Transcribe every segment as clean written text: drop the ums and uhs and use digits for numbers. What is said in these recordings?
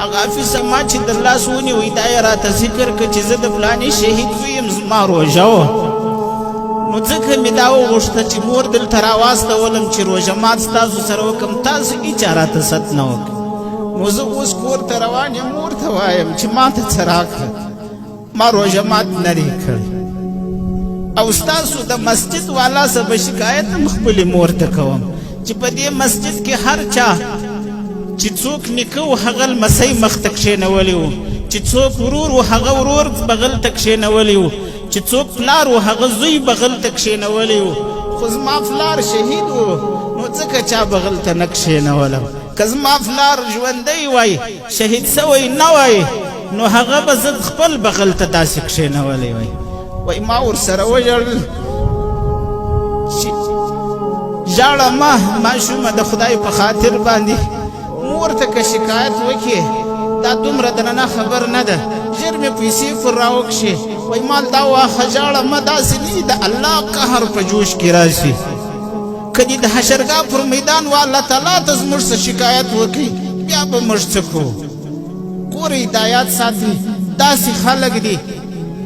هغه حافظ ما چې د لاس ونیوی دا یې راته ذکر کړه چې زه د فلاني شهید زوی یم زما روژه وه نو ځکه مې دا وغوښته چې مور دلته راواستولم چې روژه مات ستاسو سره وکړم تاسو هېچا راته ست نه وکړه نو زه اوس کور ته روان یم مور ته وایم چې ما ته څه راکړه ما روژه مات نه دی کړی او ستاسو د مسجد والا څه به شکایت هم خپلې مور ته کوم چې په دې مسجد کې هر چا چې څوک نیکه و هغه لمسی مخ ته کښېنولی و چې څوک ورور و هغه ورور بغل ته کښېنولی و چې څوک پلار و هغه زوی بغل ته کښېنولی و خو زما پلار شهید و نو ځکه چا بغل ته نه کښېنولم که زما پلار ژوندی وای شهید سوی نه وای نو هغه به زه خپل بغل ته داسې کښېنولی وای وای ما ورسره وژړل ژاړه ماشومه د خدای په خاطر باندې مور ته که شکایت وکړې دا دومره درنه خبر نه ده ژر مې پیسې پر راوکښې وای مال دا واخه ژاړه مه داسې نه د الله قهر په جوش کې راشي که دې د حشرګاه پر میدان و الله تعالی ته زموږ څه شکایت وکړي بیا به موږ څه کوو ګورئ هدایات ساتي داسې خلک دي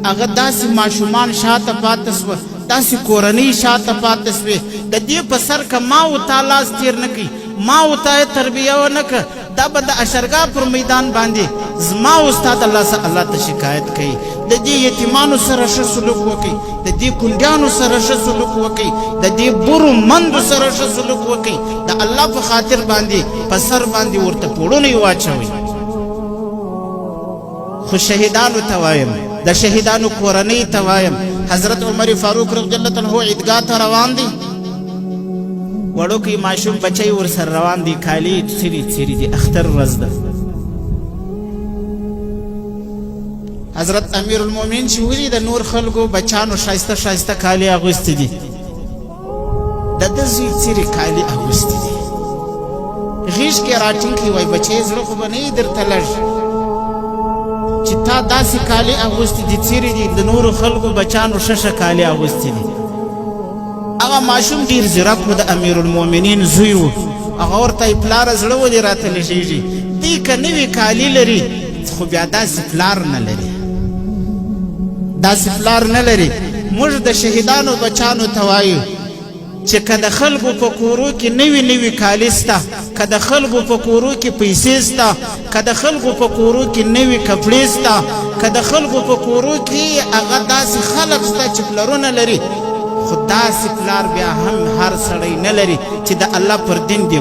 هغه داسې ماشومان شاته پاته سوه داسې کورنۍ شاته پاته سوې د دې په سر که ما و تا لاس تیر نه کوي ما و تا یې تربیه ونه کړه دا به د اشرګاه پر میدان باندې زما و ستا د الله ته شکایت کوي د دې یتیمانو سره ښه سلوک وکړئ د دې کونډیانو سره ښه سلوک وکړئ د دې برو مندو سره ښه سلوک وکړئ د الله په خاطر باندې په سر باندې ورته پوړونی واچوئ خو شهیدانو ته وایم د شهیدانو کورنۍ ته وایم حضرت عمر فاروق رضی الله عنه عیدګاه ته روان دی وړوکی ماشوم بچی ورسره روان دی کالي څیري دي اختر ورځ ده حضرت امیر المؤمنین چې ولي د نور خلکو بچانو ښایسته ښایسته کالي اغوستي دي د ده زوی څیرې کالي اغوستي دي غیږ کې راټینګ کړي وایي بچی زړه خو به نه یې درته لږ چې تا داسې کالي اغوستي دي څیرې دي د نورو خلکو بچانو ښه کالي اغوستي دي هغه ماشوم ډېر ځیرک و د امیر المؤمنین زوی و هغه ورته یې پلاره زړه ولې راته لږېږي دی که نوي کالي لري خو بیا داسې پلار نه لري داسې پلار نه لري موږ د شهیدانو بچانو ته وایو چې که د خلکو په کورو کې نوي کالي سته که د خلکو په کورو کې پیسې سته که د خلکو په کورو کې نوي کپړې سته که د خلکو په کورو کې هغه داسې خلک سته چې پلرونه لري خو داسې پلار بیا هم هر سړی نه لري چې د الله پر دین دی